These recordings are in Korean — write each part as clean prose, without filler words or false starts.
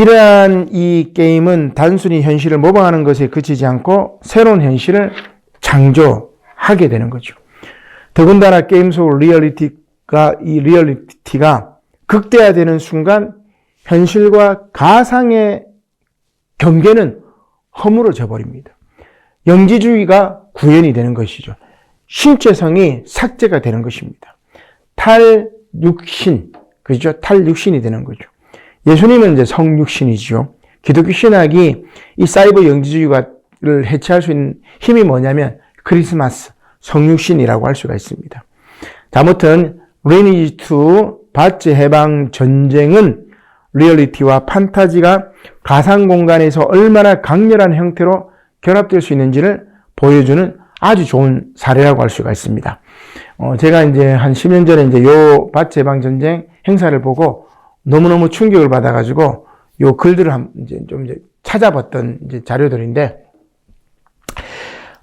이러한 이 게임은 단순히 현실을 모방하는 것에 그치지 않고 새로운 현실을 창조하게 되는 거죠. 더군다나 게임 속 리얼리티가 극대화되는 순간 현실과 가상의 경계는 허물어져 버립니다. 영지주의가 구현이 되는 것이죠. 신체성이 삭제가 되는 것입니다. 탈육신, 그죠? 탈육신이 되는 거죠. 예수님은 이제 성육신이죠. 기독교 신학이 이 사이버 영지주의를 해체할 수 있는 힘이 뭐냐면 크리스마스, 성육신이라고 할 수가 있습니다. 아무튼 리니지 2 바츠 해방 전쟁은 리얼리티와 판타지가 가상 공간에서 얼마나 강렬한 형태로 결합될 수 있는지를 보여주는 아주 좋은 사례라고 할 수가 있습니다. 제가 이제 한 10년 전에 이제 요 바츠 해방 전쟁 행사를 보고 너무너무 충격을 받아가지고 요 글들을 좀 찾아봤던 이제 자료들인데,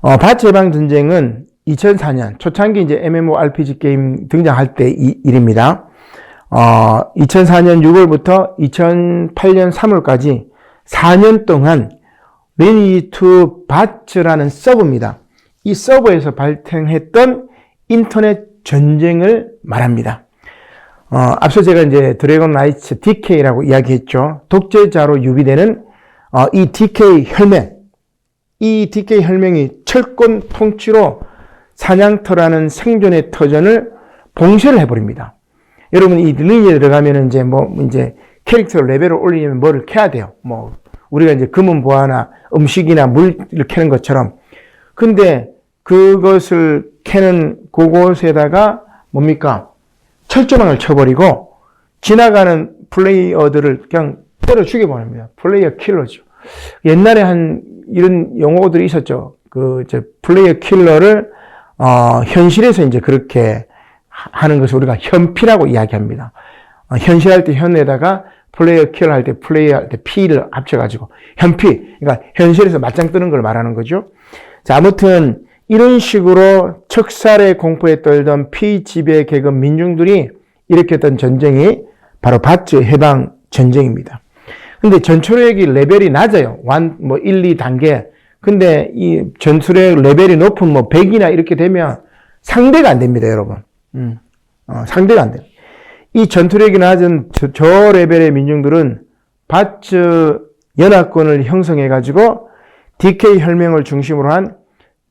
바츠 해방 전쟁은 2004년 초창기 이제 MMORPG 게임 등장할 때 일입니다. 2004년 6월부터 2008년 3월까지 4년 동안 리니지 2 바츠라는 서버입니다. 이 서버에서 발생했던 인터넷 전쟁을 말합니다. 앞서 제가 이제 드래곤 나이츠 DK라고 이야기했죠. 독재자로 유비되는 이 DK 혈맹, 이 DK 혈맹이 철권 통치로 사냥터라는 생존의 터전을 봉쇄를 해버립니다. 여러분 이 리니지에 들어가면 이제 캐릭터 레벨을 올리려면 뭐를 캐야 돼요. 우리가 이제 금은 보화나 음식이나 물을 캐는 것처럼. 근데 그것을 캐는 그곳에다가 뭡니까? 철조망을 쳐버리고 지나가는 플레이어들을 그냥 때려 죽여버립니다. 플레이어 킬러죠. 옛날에 이런 용어들이 있었죠. 플레이어 킬러를, 현실에서 이제 그렇게 하는 것을 우리가 현피라고 이야기합니다. 현실할 때 현에다가 플레이어 킬러 할 때 플레이어 할 때 P를 합쳐가지고 현피. 그러니까 현실에서 맞짱 뜨는 걸 말하는 거죠. 자, 아무튼 이런 식으로 척살의 공포에 떨던 피지배 계급 민중들이 일으켰던 전쟁이 바로 바츠 해방 전쟁입니다. 근데 전투력이 레벨이 낮아요. 1, 2단계. 근데 이 전투력 레벨이 높은 100이나 이렇게 되면 상대가 안 됩니다, 여러분. 상대가 안 돼요. 이 전투력이 낮은 저 레벨의 민중들은 바츠 연합군을 형성해가지고 DK 혈맹을 중심으로 한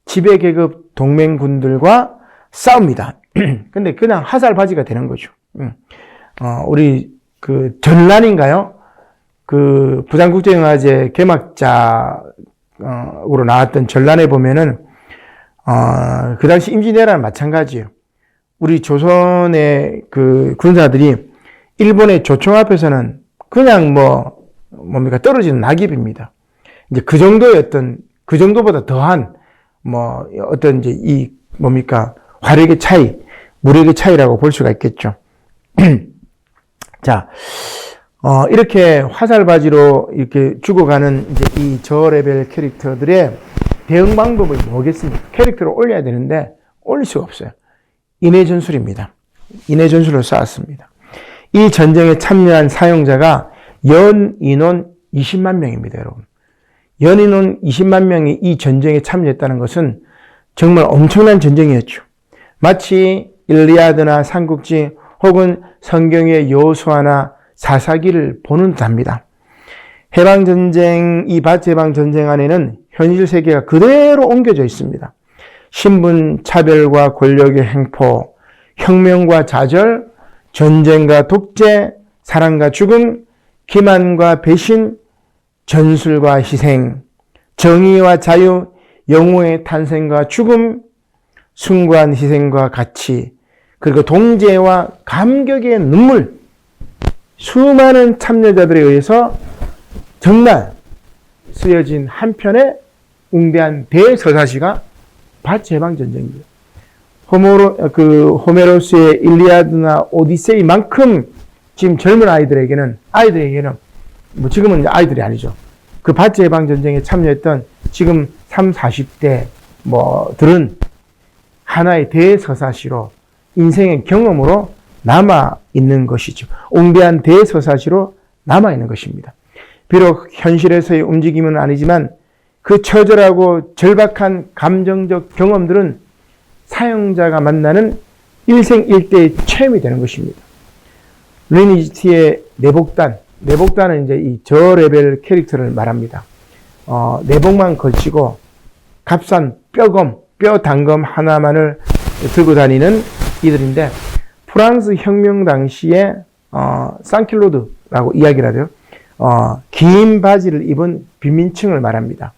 지배계급 동맹군들과 싸웁니다. 근데 그냥 화살바지가 되는 거죠. 우리 전란인가요? 부산국제영화제 개막자로 나왔던 전란에 보면은, 그 당시 임진왜란은 마찬가지예요. 우리 조선의 군사들이 일본의 조총 앞에서는 그냥 떨어지는 낙엽입니다. 이제 그 정도보다 더한, 화력의 차이, 무력의 차이라고 볼 수가 있겠죠. 자, 이렇게 화살바지로 이렇게 죽어가는 이제 이 저레벨 캐릭터들의 대응 방법이 뭐겠습니까? 캐릭터를 올려야 되는데 올릴 수가 없어요. 인해 전술입니다. 인해 전술로 쌓았습니다. 이 전쟁에 참여한 사용자가 연인원 20만 명입니다, 여러분. 연인원 20만 명이 이 전쟁에 참여했다는 것은 정말 엄청난 전쟁이었죠. 마치 일리아드나 삼국지 혹은 성경의 여호수아나 사사기를 보는 듯합니다. 해방전쟁, 이 바츠 해방전쟁 안에는 현실 세계가 그대로 옮겨져 있습니다. 신분 차별과 권력의 횡포, 혁명과 좌절, 전쟁과 독재, 사랑과 죽음, 기만과 배신, 전술과 희생, 정의와 자유, 영웅의 탄생과 죽음, 숭고한 희생과 가치, 그리고 동지와 감격의 눈물, 수많은 참여자들에 의해서 정말 쓰여진 한편의 웅대한 대서사시가 바츠 해방 전쟁입니다. 호메로스의 일리아드나 오디세이만큼 지금 젊은 아이들에게는 지금은 아이들이 아니죠. 그 바츠 해방 전쟁에 참여했던 지금 30, 40대 들은 하나의 대서사시로 인생의 경험으로 남아 있는 것이죠. 웅대한 대서사시로 남아 있는 것입니다. 비록 현실에서의 움직임은 아니지만 그 처절하고 절박한 감정적 경험들은 사용자가 만나는 일생일대의 체험이 되는 것입니다. 리니지의 내복단은 이제 이 저레벨 캐릭터를 말합니다. 내복만 걸치고 값싼 뼈 단검 하나만을 들고 다니는 이들인데, 프랑스 혁명 당시에 상킬로드라고 이야기를 하죠. 긴 바지를 입은 빈민층을 말합니다.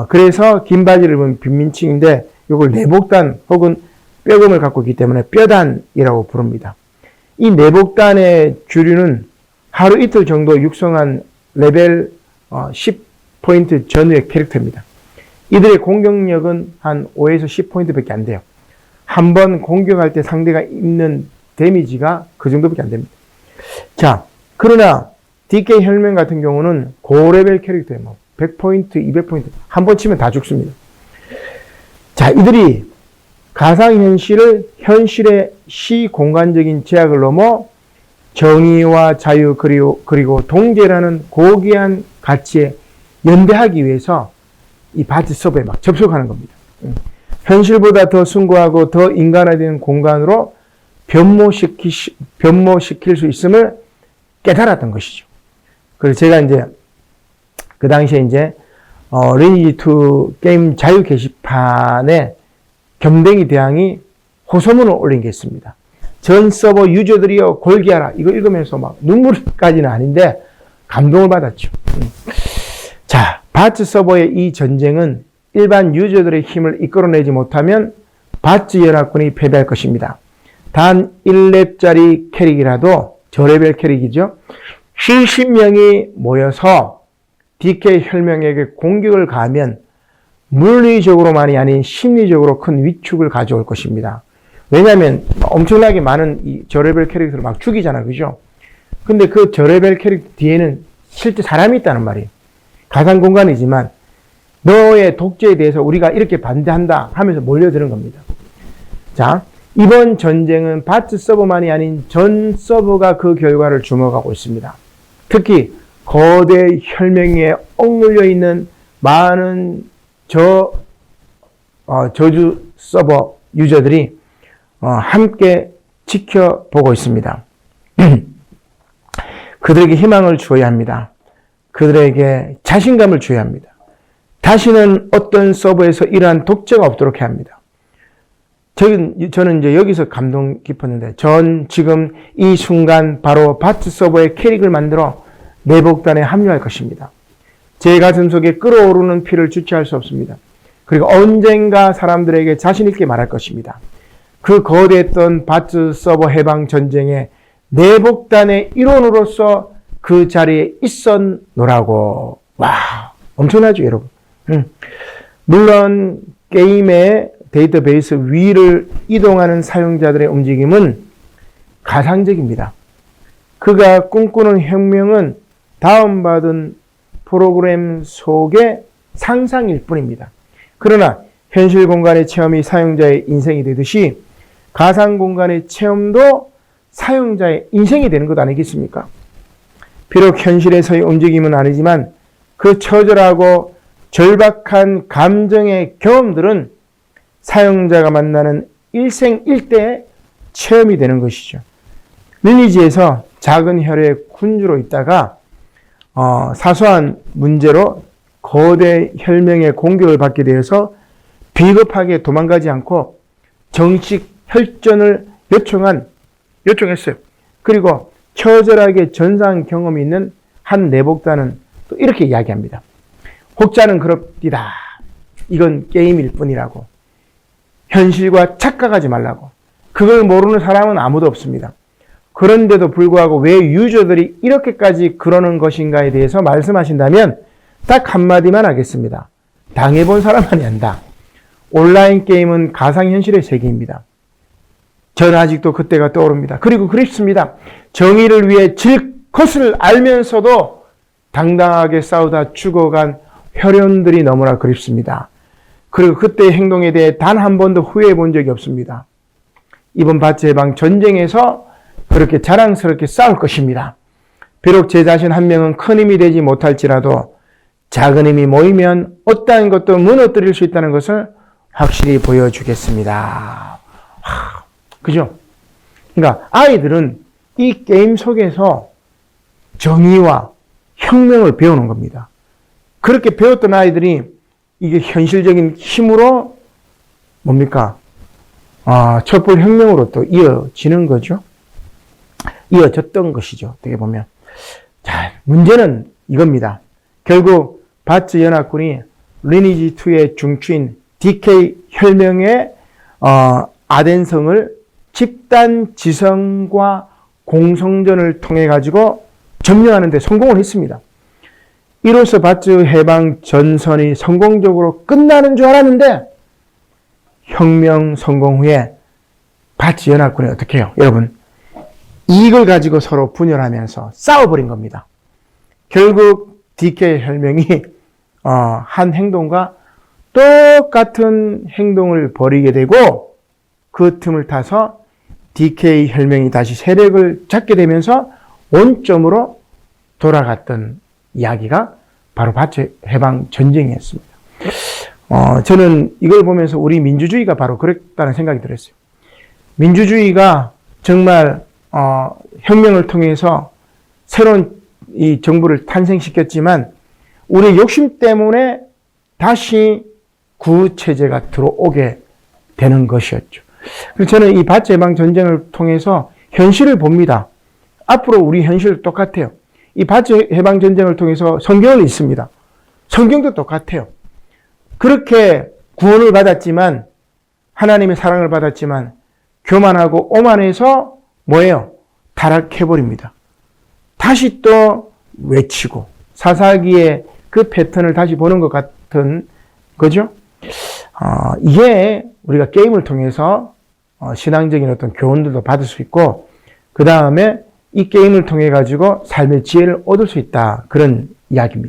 그래서 긴 바지를 입은 빈민층인데 이걸 내복단 혹은 뼈검을 갖고 있기 때문에 뼈단이라고 부릅니다. 이 내복단의 주류는 하루 이틀 정도 육성한 레벨 10포인트 전후의 캐릭터입니다. 이들의 공격력은 한 5에서 10포인트밖에 안 돼요. 한 번 공격할 때 상대가 입는 데미지가 그 정도밖에 안 됩니다. 자, 그러나 DK 혈맹 같은 경우는 고레벨 캐릭터예요. 뭐 100포인트, 200포인트 한 번 치면 다 죽습니다. 자, 이들이 가상현실을 현실의 시공간적인 제약을 넘어 정의와 자유 그리고 동제라는 고귀한 가치에 연대하기 위해서 이 바트 서버에 막 접속하는 겁니다. 현실보다 더 숭고하고 더 인간화된 공간으로 변모시킬 수 있음을 깨달았던 것이죠. 그래서 제가 이제 그 당시에 이제 리니지2 게임 자유 게시판에 겸댕이 대항이 호소문을 올린 게 있습니다. 전 서버 유저들이여 골기하라. 이거 읽으면서 막 눈물까지는 아닌데 감동을 받았죠. 자, 바츠 서버의 이 전쟁은 일반 유저들의 힘을 이끌어내지 못하면 바츠 연합군이 패배할 것입니다. 단 1렙짜리 캐릭이라도 저레벨 캐릭이죠. 70명이 모여서 DK 혈명에게 공격을 가하면 물리적으로만이 아닌 심리적으로 큰 위축을 가져올 것입니다. 왜냐하면 엄청나게 많은 이 저레벨 캐릭터를 막 죽이잖아, 그죠? 근데 그 저레벨 캐릭터 뒤에는 실제 사람이 있다는 말이에요. 가상 공간이지만 너의 독재에 대해서 우리가 이렇게 반대한다 하면서 몰려드는 겁니다. 자, 이번 전쟁은 바츠 서버만이 아닌 전 서버가 그 결과를 주목하고 있습니다. 특히 거대 혈맹에 억눌려 있는 많은 저주 서버 유저들이 함께 지켜보고 있습니다. 그들에게 희망을 주어야 합니다. 그들에게 자신감을 주어야 합니다. 다시는 어떤 서버에서 이러한 독재가 없도록 해야 합니다. 저는 이제 여기서 감동 깊었는데, 전 지금 이 순간 바로 바츠 서버의 캐릭을 만들어 내복단에 합류할 것입니다. 제 가슴 속에 끓어오르는 피를 주체할 수 없습니다. 그리고 언젠가 사람들에게 자신 있게 말할 것입니다. 그 거대했던 바츠 서버 해방 전쟁의 내복단의 일원으로서 그 자리에 있었노라고. 와, 엄청나죠, 여러분. 물론 게임의 데이터베이스 위를 이동하는 사용자들의 움직임은 가상적입니다. 그가 꿈꾸는 혁명은 다운받은 프로그램 속의 상상일 뿐입니다. 그러나 현실 공간의 체험이 사용자의 인생이 되듯이 가상 공간의 체험도 사용자의 인생이 되는 것 아니겠습니까? 비록 현실에서의 움직임은 아니지만 그 처절하고 절박한 감정의 경험들은 사용자가 만나는 일생일대의 체험이 되는 것이죠. 리니지에서 작은 혈의 군주로 있다가 사소한 문제로 거대 혈맹의 공격을 받게 되어서 비겁하게 도망가지 않고 정식 혈전을 요청했어요. 그리고 처절하게 전상 경험이 있는 한 내복단은 또 이렇게 이야기합니다. 혹자는 그럽디다. 이건 게임일 뿐이라고. 현실과 착각하지 말라고. 그걸 모르는 사람은 아무도 없습니다. 그런데도 불구하고 왜 유저들이 이렇게까지 그러는 것인가에 대해서 말씀하신다면 딱 한마디만 하겠습니다. 당해본 사람만이 안다. 온라인 게임은 가상현실의 세계입니다. 저는 아직도 그때가 떠오릅니다. 그리고 그립습니다. 정의를 위해 질 것을 알면서도 당당하게 싸우다 죽어간 혈연들이 너무나 그립습니다. 그리고 그때의 행동에 대해 단 한 번도 후회해 본 적이 없습니다. 이번 바츠 해방 전쟁에서 그렇게 자랑스럽게 싸울 것입니다. 비록 제 자신 한 명은 큰 힘이 되지 못할지라도 작은 힘이 모이면 어떠한 것도 무너뜨릴 수 있다는 것을 확실히 보여주겠습니다. 그죠? 그러니까 아이들은 이 게임 속에서 정의와 혁명을 배우는 겁니다. 그렇게 배웠던 아이들이 이게 현실적인 힘으로 뭡니까? 촛불 혁명으로 또 이어지는 거죠. 이어졌던 것이죠. 어떻게 보면. 자, 문제는 이겁니다. 결국 바츠 연합군이 리니지2의 중추인 DK 혈명의 아덴성을 집단 지성과 공성전을 통해 가지고 점령하는 데 성공을 했습니다. 이로써 바츠 해방 전선이 성공적으로 끝나는 줄 알았는데 혁명 성공 후에 바츠 연합군이 어떻게 해요? 여러분, 이익을 가지고 서로 분열하면서 싸워버린 겁니다. 결국 DK 혈명이 한 행동과 똑같은 행동을 벌이게 되고 그 틈을 타서 DK 혈명이 다시 세력을 잡게 되면서 원점으로 돌아갔던 이야기가 바로 바츠 해방 전쟁이었습니다. 저는 이걸 보면서 우리 민주주의가 바로 그랬다는 생각이 들었어요. 민주주의가 정말 혁명을 통해서 새로운 이 정부를 탄생시켰지만 우리의 욕심 때문에 다시 구체제가 들어오게 되는 것이었죠. 그래서 저는 이 바츠 해방 전쟁을 통해서 현실을 봅니다. 앞으로 우리 현실 똑같아요. 이 바츠 해방 전쟁을 통해서 성경을 읽습니다. 성경도 똑같아요. 그렇게 구원을 받았지만 하나님의 사랑을 받았지만 교만하고 오만해서 뭐예요? 타락해버립니다. 다시 또 외치고 사사기의 그 패턴을 다시 보는 것 같은 거죠. 이게 우리가 게임을 통해서 신앙적인 어떤 교훈들도 받을 수 있고 그 다음에 이 게임을 통해 가지고 삶의 지혜를 얻을 수 있다. 그런 이야기입니다.